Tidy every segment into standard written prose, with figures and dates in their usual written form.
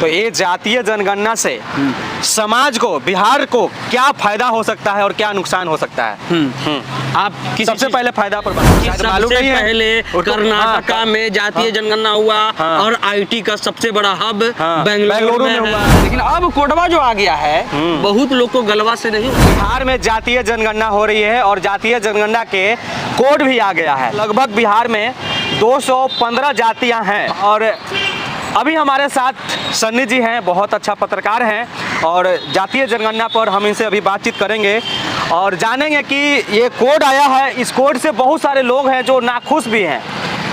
तो ये जातीय जनगणना से समाज को, बिहार को क्या फायदा हो सकता है और क्या नुकसान हो सकता है? आप सबसे पहले फायदा पर सबसे पहले कर्नाटका में जातीय जनगणना हुआ और आईटी का सबसे बड़ा हब बेंगलुरु में हुआ। लेकिन अब कोडवा जो आ गया है, बहुत लोग को गलवा से नहीं। बिहार में जातीय जनगणना हो रही है और जातीय जनगणना के कोड भी आ गया है। लगभग बिहार में 215 जातियां हैं और अभी हमारे साथ सन्नी जी हैं, बहुत अच्छा पत्रकार हैं और जातीय जनगणना पर हम इनसे अभी बातचीत करेंगे और जानेंगे कि ये कोड आया है, इस कोड से बहुत सारे लोग हैं जो नाखुश भी हैं।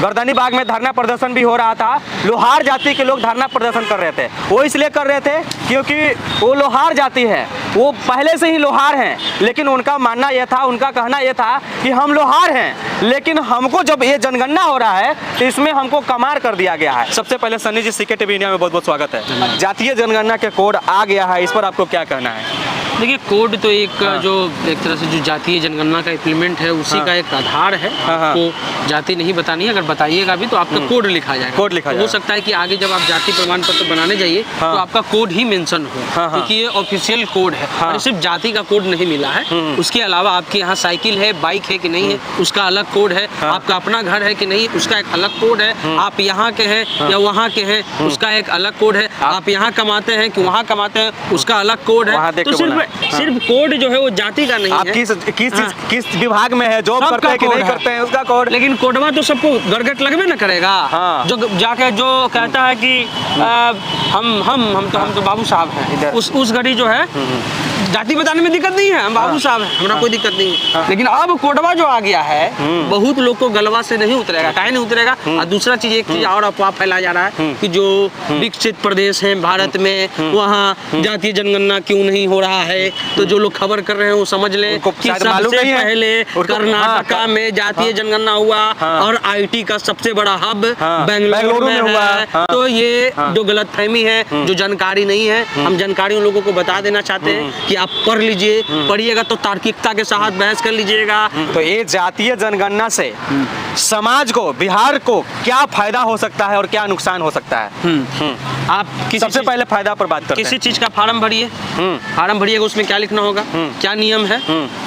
गर्दनी बाग में धरना प्रदर्शन भी हो रहा था, लोहार जाति के लोग धरना प्रदर्शन कर रहे थे। वो इसलिए कर रहे थे क्योंकि वो लोहार जाति है, वो पहले से ही लोहार हैं, लेकिन उनका मानना यह था, उनका कहना यह था कि हम लोहार हैं, लेकिन हमको जब ये जनगणना हो रहा है तो इसमें हमको कमार कर दिया गया है। सबसे पहले सन्नी जी, सीके टीवी इंडिया में बहुत बहुत स्वागत है। जातीय जनगणना के कोड आ गया है, इस पर आपको क्या कहना है? देखिए, कोड तो एक जो एक तरह से जो जातीय जनगणना का इम्प्लीमेंट है उसी का एक आधार है। आपको जाति नहीं बतानी है, अगर बताइएगा भी तो आपका कोड लिखा जाएगा। कोड लिखा हो सकता है कि आगे जब आप जाति प्रमाण पत्र बनाने जाइए तो आपका कोड ही मेंशन हो, क्योंकि ये ऑफिशियल कोड है। और सिर्फ जाति का कोड नहीं मिला है, उसके अलावा आपके यहाँ साइकिल है, बाइक है कि नहीं है, उसका अलग कोड है। आपका अपना घर है कि नहीं, उसका एक अलग कोड है। आप यहाँ के हैं या वहाँ के हैं, उसका एक अलग कोड है। आप यहाँ कमाते हैं कि वहाँ कमाते हैं, उसका अलग कोड है। तो सिर्फ कोड जो है वो जाति का नहीं आप है। किस विभाग में है, जॉब करते हैं कि नहीं करते हैं, उसका कोड। लेकिन कोडवा तो सबको गड़गट लगबे ना करेगा। जो जाके जो कहता है कि हम तो बाबू साहब हैं, उस घड़ी जो है जाति बताने में दिक्कत नहीं है, हम बाबू साहब हैं, हमारा कोई दिक्कत नहीं है। लेकिन अब कोडवा जो आ गया है, बहुत लोग को गलवा से नहीं उतरेगा। काहे नहीं उतरेगा? और दूसरा चीज, एक चीज और अफवाह फैलाया जा रहा है कि जो विकसित प्रदेश हैं भारत में, वहाँ जातीय जनगणना क्यों नहीं हो रहा है। तो जो लोग खबर कर रहे हैं वो समझ लें कि सबसे पहले कर्नाटका में जातीय जनगणना हुआ और आईटी का सबसे बड़ा हब बेंगलुरु में हुआ। तो ये जो गलतफहमी है, जो जानकारी नहीं है, हम जानकारी उन लोगों को बता देना चाहते हैं कि आप पढ़ लीजिए, पढ़िएगा तो तार्किकता के साथ बहस कर लीजिएगा। तो ये जातीय जनगणना से समाज को, बिहार को क्या फायदा हो सकता है और क्या नुकसान हो सकता है? आप सबसे पहले फायदा पर बात करते हैं। किसी चीज का फार्म भरिए, फार्म भरिएगा, उसमें क्या लिखना होगा, क्या नियम है,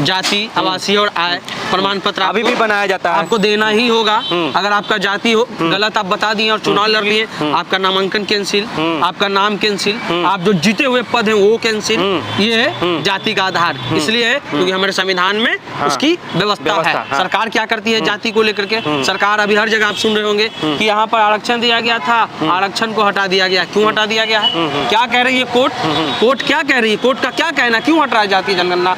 जाति, आवासीय और आय प्रमाण पत्र अभी भी बनाया जाता है, आपको देना ही होगा। अगर आपका जाति हो गलत आप बता दिए और चुनाव लड़ लिए, आपका नामांकन कैंसिल, आपका नाम कैंसिल, आप जो जीते हुए पद हैं वो कैंसिल। ये है जाति का आधार, इसलिए है क्योंकि हमारे संविधान में उसकी व्यवस्था है। सरकार क्या करती है जाति को लेकर के? सरकार अभी हर जगह आप सुन रहे होंगे कि यहाँ पर आरक्षण दिया गया था, आरक्षण को हटा दिया गया। क्यों हटा दिया गया है? क्या कह रही है कोर्ट? कोर्ट क्या कह रही है? कोर्ट का क्या कहना, क्यों हट रहा है जातीय जनगणना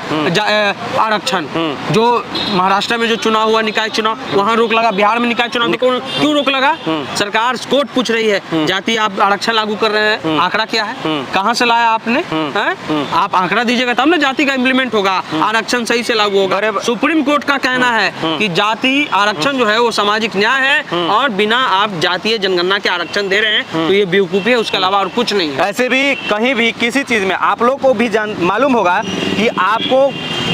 आरक्षण? जो महाराष्ट्र में जो चुनाव हुआ, निकाय चुनाव, वहाँ रोक लगा, बिहार में निकाय चुनाव क्यों रोक लगा? सरकार, कोर्ट पूछ रही है, जाति आप आरक्षण लागू कर रहे हैं, आंकड़ा क्या है, कहाँ से लाया आपने? आप आंकड़ा दीजिएगा तब ना जाति का इम्प्लीमेंट होगा, आरक्षण सही से लागू होगा। सुप्रीम कोर्ट का कहना है कि जाति आरक्षण जो है वो सामाजिक न्याय है और बिना आप जातीय जनगणना के आरक्षण दे रहे हैं तो ये बेवकूफी है, उसके अलावा और कुछ नहीं है। ऐसे भी कहीं भी किसी चीज में आप लोग को भी मालूम होगा कि आपको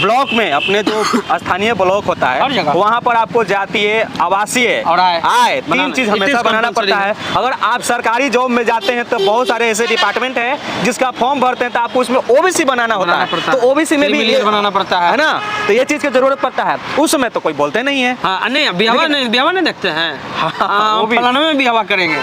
ब्लॉक में, अपने जो स्थानीय ब्लॉक होता है वहाँ पर आपको जातीय, आवासीय और आय, तीन चीज हमेशा बनाना पड़ता है। अगर आप सरकारी जॉब में जाते हैं तो बहुत सारे ऐसे डिपार्टमेंट है जिसका फॉर्म भरते हैं तो आपको उसमें ओबीसी बनाना होता है, तो ओबीसी में भी ये बनाना पड़ता है ना, तो ये चीज की जरूरत पड़ता है। उस समय तो कोई बोलते नहीं है। नहीं, बिहावा नहीं देखते हैं, फलाने में बिहावा करेंगे।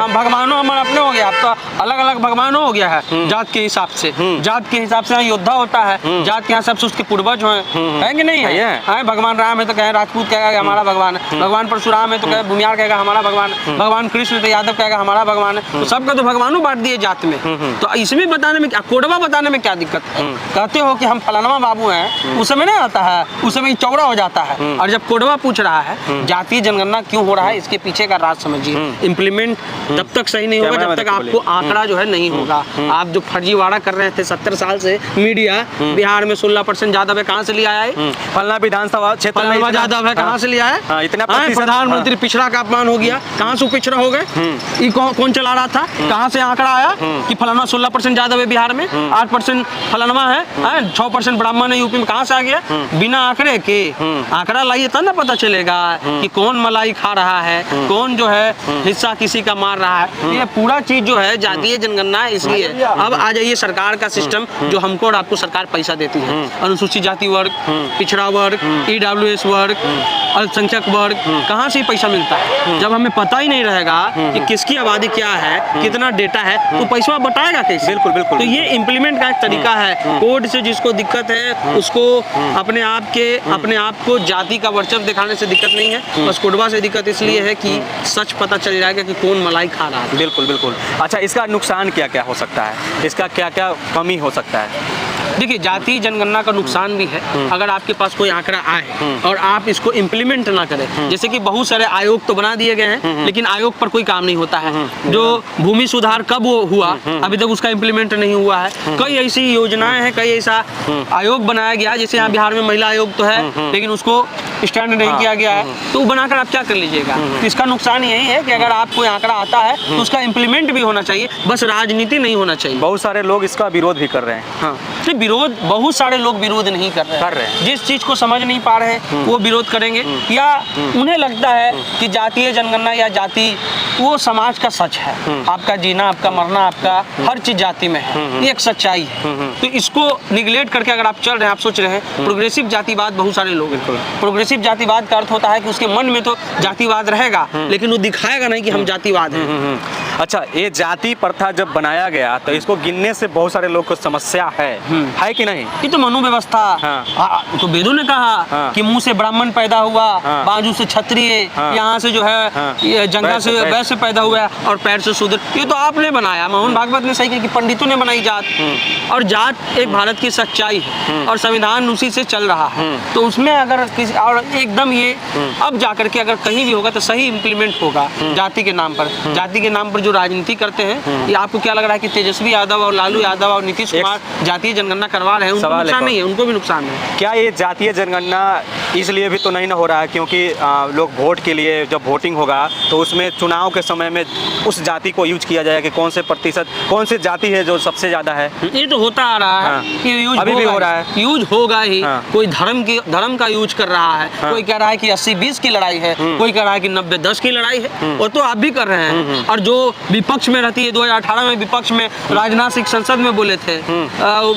भगवानों हमारे अपने हो गया, अब तो अलग अलग भगवानों हो गया है जात के हिसाब से। जात के हिसाब से योद्धा होता है, जात के हिसाब से उसके पूर्वज हैं कि नहीं है? भगवान राम है तो कहे राजपूत कहेगा हमारा भगवान है, भगवान परशुराम है तो कहे भूमियार कहेगा हमारा भगवान है, भगवान कृष्ण तो यादव कहेगा हमारा भगवान है। तो सबका तो भगवानों बांट दिए जात में। तो इसमें बताने में क्या, कोडवा बताने में क्या दिक्कत है? कहते हो कि हम फलाना बाबू हैं, उस समय नहीं आता है, उस समय चौड़ा हो जाता है। और जब कोडवा पूछ रहा है जातीय जनगणना क्यों हो रहा है, इसके पीछे का राज समझिए। इम्प्लीमेंट तब तक सही नहीं होगा जब तक आपको आंकड़ा जो है नहीं होगा। आप जो फर्जीवाड़ा कर रहे थे 70 साल से, मीडिया बिहार में 16% यादव है, कहाँ से लिया है? फलना विधानसभा क्षेत्र में फलाना यादव है, कहाँ से लिया है? हाँ, इतना हाँ, प्रतिशत, प्रधानमंत्री पिछड़ा का अपमान हो गया, कहाँ से पिछड़ा हो गए? ये कौन चला रहा था? कहाँ से आंकड़ा आया कि फलाना 16% यादव है बिहार में, 8% फलाना है, 6% ब्राह्मण है यूपी में? कहाँ से आ गया? बिना आंकड़े के। आंकड़ा लाइए तब ना पता चलेगा कि कौन मलाई खा रहा है, कौन जो है हिस्सा किसी का मार रहा है। ये पूरा चीज जो है जातीय जनगणना है, इसलिए अब आ जाइए सरकार का सिस्टम जो हमको और आपको सरकार पैसा देती है। अनुसूचित जाति वर्ग, पिछड़ा वर्ग, EWS वर्ग, अल्पसंख्यक वर्ग, कहाँ से पैसा मिलता है? जब हमें पता ही नहीं रहेगा कि किसकी आबादी क्या है, कितना डेटा है, तो पैसा बताएगा कैसे? बिल्कुल बिल्कुल। तो ये इम्प्लीमेंट का एक तरीका है। कोड से जिसको दिक्कत है उसको अपने आप को जाति का वर्चस्व दिखाने से दिक्कत नहीं है, बस कोडवा से दिक्कत इसलिए है कि सच पता चल जाएगा कि कौन मलाई खा रहा है। बिल्कुल बिल्कुल। अच्छा, इसका नुकसान क्या क्या हो सकता है, इसका क्या क्या कमी हो सकता है? देखिए, जातीय जनगणना का नुकसान भी है अगर आपके पास कोई आंकड़ा आए और आप इसको इम्प्लीमेंट ना करें। जैसे कि बहुत सारे आयोग तो बना दिए गए हैं, लेकिन आयोग पर कोई काम नहीं होता है। जो भूमि सुधार कब हुआ, अभी तक उसका इम्प्लीमेंट नहीं हुआ है। कई ऐसी योजनाएं हैं, कई ऐसा आयोग बनाया गया, जैसे यहाँ बिहार में महिला आयोग तो है, लेकिन उसको स्टैंड नहीं किया गया है, तो बनाकर आप क्या कर लीजिएगा? तो इसका नुकसान यही है कि अगर आप कोई आंकड़ा आता है तो उसका इम्प्लीमेंट भी होना चाहिए, बस राजनीति नहीं होना चाहिए। बहुत सारे लोग इसका विरोध भी कर रहे हैं। हाँ, विरोध बहुत सारे लोग विरोध नहीं कर रहे हैं। जिस चीज को समझ नहीं पा रहे हैं वो विरोध करेंगे, या उन्हें लगता है कि जातीय जनगणना या जाति वो समाज का सच है। आपका जीना, आपका मरना, आपका हर चीज जाति में है, ये एक सच्चाई है। तो इसको निगलेक्ट करके अगर आप चल रहे हैं, आप सोच रहे हैं प्रोग्रेसिव जातिवाद, बहुत सारे लोग, प्रोग्रेसिव जातिवाद का अर्थ होता है कि उसके मन में तो जातिवाद रहेगा, लेकिन वो दिखाएगा नहीं कि हम जातिवाद हैं। अच्छा, ये जाति प्रथा जब बनाया गया तो इसको गिनने से बहुत सारे लोग को समस्या है कि नहीं? ये तो मनुव्यवस्था। तो वेदों ने कहा कि मुंह से ब्राह्मण पैदा हुआ, बाजू से क्षत्रिय, यहाँ से जो है ये जंगा से वैश्य पैदा हुआ और पैर से शूद्र। ये तो आपने बनाया। मोहन भागवत ने सही कहा कि पंडितों ने बनाई जात, और जात एक भारत की सच्चाई है और संविधान उसी से चल रहा है। तो उसमें अगर किसी और एकदम ये अब जाकर के अगर कहीं भी होगा तो सही इम्प्लीमेंट होगा जाति के नाम पर। जाति के नाम पर जो राजनीति करते हैं, ये आपको क्या लग रहा है कि तेजस्वी यादव और लालू यादव और नीतीश कुमार जातीय जनगणना करवा रहे हैं? उनको नुकसान नहीं है, उनको भी नुकसान है। क्या ये जातीय जनगणना इसलिए भी तो नहीं हो रहा है क्योंकि लोग वोट के लिए जब वोटिंग होगा तो उसमें चुनाव के समय में उस जाति को यूज किया जाएगा कि कौन से प्रतिशत, कौन सी जाति है जो सबसे ज्यादा है? ये तो होता आ रहा है कि यूज अभी भी हो रहा है, यूज होगा ही। कोई धर्म का यूज कर रहा है, कोई कह रहा है कि 80-20 की लड़ाई है, कोई कह रहा है कि 90-10 की लड़ाई है, और तो आप भी कर रहे हैं। और जो विपक्ष में रहती है, 2018 में विपक्ष में राजनाथ सिंह संसद में बोले थे,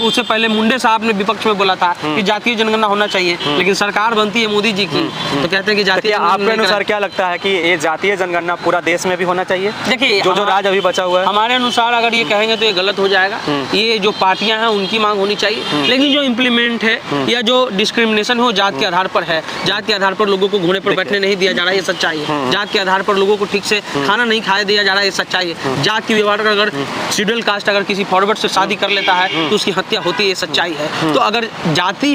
उससे पहले मुंडे साहब ने विपक्ष में बोला था कि जातीय जनगणना होना चाहिए, लेकिन सरकार बनती है मोदी जी की तो कहते हैं कि जातीय। आपके अनुसार क्या लगता है कि ये जातीय जनगणना पूरा देश में भी होना चाहिए? देखिए, जो राज अभी बचा हुआ है, हमारे अनुसार अगर ये कहेंगे तो ये गलत हो जाएगा। ये जो पार्टियां हैं उनकी मांग होनी चाहिए, लेकिन जो इम्प्लीमेंट है या जो डिस्क्रिमिनेशन हो जात के आधार पर है, जात के आधार पर लोगों को घोड़े पर बैठने नहीं दिया जा रहा है, ये सच्चाई है। जात के आधार पर लोगों को ठीक से खाना नहीं खाया दिया जा रहा है, ये सच्चाई है। जात की व्यवहार अगर शेड्यूल कास्ट अगर किसी फॉरवर्ड से शादी कर लेता है तो उसकी हत्या होती है, ये सच्चाई है। तो अगर जाति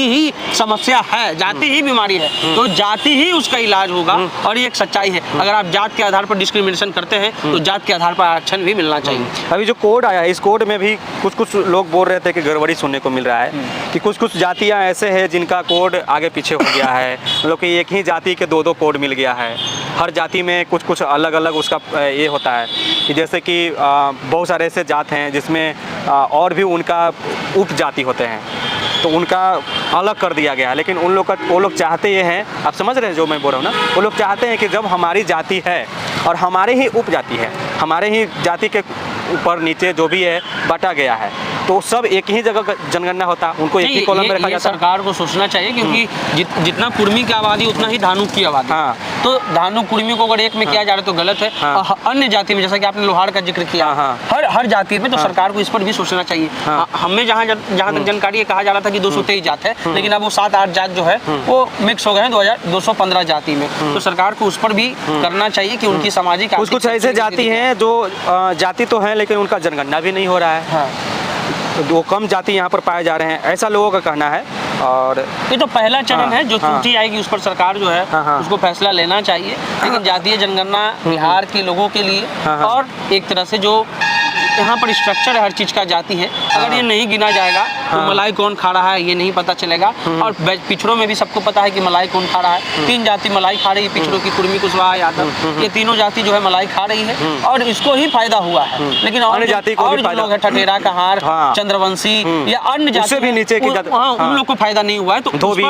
ही समस्या है, जाति ही बीमारी है, तो जाति ही उसका इलाज होगा, और ये एक सच्चाई है। अगर आप जात के आधार पर डिस्क्रिमिनेशन करते हैं तो जात के आधार पर आरक्षण भी मिलना चाहिए। अभी जो कोड आया है, इस कोड में भी कुछ लोग बोल रहे थे कि गड़बड़ी सुनने को मिल रहा है कि कुछ जातियां ऐसे हैं जिनका कोड आगे पीछे हो गया है, मतलब कि एक ही जाति के 2 कोड मिल गया है। हर जाति में कुछ अलग अलग उसका ये होता है कि जैसे कि बहुत सारे ऐसे जात हैं जिसमें और भी उनका उप जाति होते हैं, तो उनका अलग कर दिया गया है। लेकिन वो लोग चाहते ये हैं, आप समझ रहे हैं जो मैं बोल रहा हूँ ना, वो लोग चाहते हैं कि जब हमारी जाति है और हमारे ही उप जाति है, हमारे ही जाति के ऊपर नीचे जो भी है बांटा गया है, तो सब एक ही जगह जनगणना होता, उनको एक ही कॉलम में रखा जाता। सरकार को सोचना चाहिए क्योंकि जितना कुर्मी की आबादी उतना ही धानुक की आबादी। तो धानुक कुर्मी को अगर एक में किया जा रहा है तो गलत है। अन्य जाति में, जैसा कि आपने लोहार का जिक्र किया, हर जाति में, तो सरकार को इस पर भी सोचना चाहिए। हमें जहाँ तक जानकारी है, कहा जा रहा था कि 223 जात है, लेकिन अब वो 7-8 जात जो है वो मिक्स हो गए हैं 215 जाति में। तो सरकार को उस पर भी करना चाहिए कि उनकी सामाजिक कुछ ऐसे जाति हैं जो जाति तो है लेकिन उनका जनगणना भी नहीं हो रहा है, वो कम जाति यहाँ पर पाए जा रहे हैं, ऐसा लोगों का कहना है। और ये तो पहला चरण है, जो त्रुटि आएगी उस पर सरकार जो है उसको फैसला लेना चाहिए। लेकिन जातीय जनगणना बिहार के लोगों के लिए और एक तरह से जो यहाँ पर स्ट्रक्चर है, हर चीज का जाति है। अगर ये नहीं गिना जाएगा तो मलाई कौन खा रहा है ये नहीं पता चलेगा। और पिछड़ों में भी सबको पता है कि मलाई कौन खा रहा है। 3 जाति मलाई खा रही है पिछड़ों की, कुर्मी, कुशवाहा, यादव, ये तीनों जाति जो है मलाई खा रही है और इसको ही फायदा हुआ है। लेकिन और जाति को और भी जो फायदा, लोग है ठठेरा, कहार, हाँ। चंद्रवंशी या अन्य उससे जाति भी नीचे की जाति, हाँ, हाँ। उन लोग को फायदा नहीं हुआ है। तो धोबी,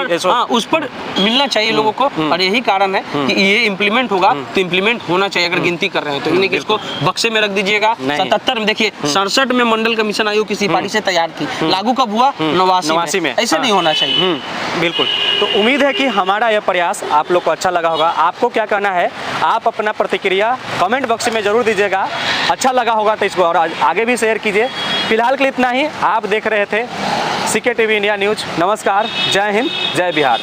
उस पर मिलना चाहिए लोगों को। और यही कारण है कि ये इम्प्लीमेंट होगा तो इम्प्लीमेंट होना चाहिए। अगर गिनती कर रहे हैं तो इन्हें कि इसको बक्से में रख दीजिएगा। 77 में देखिए 67 में मंडल कमीशन आयोग की सिफारिश से तैयार थी, लागू कब हुआ? 89 में। ऐसे नहीं होना चाहिए। बिल्कुल। तो उम्मीद है कि हमारा यह प्रयास आप लोग को अच्छा लगा होगा। आपको क्या करना है, आप अपना प्रतिक्रिया कमेंट बॉक्स में जरूर दीजिएगा। अच्छा लगा होगा तो इसको और आगे भी शेयर कीजिए। फिलहाल के लिए इतना ही। आप देख रहे थे CK TV इंडिया न्यूज। नमस्कार, जय हिंद, जय बिहार।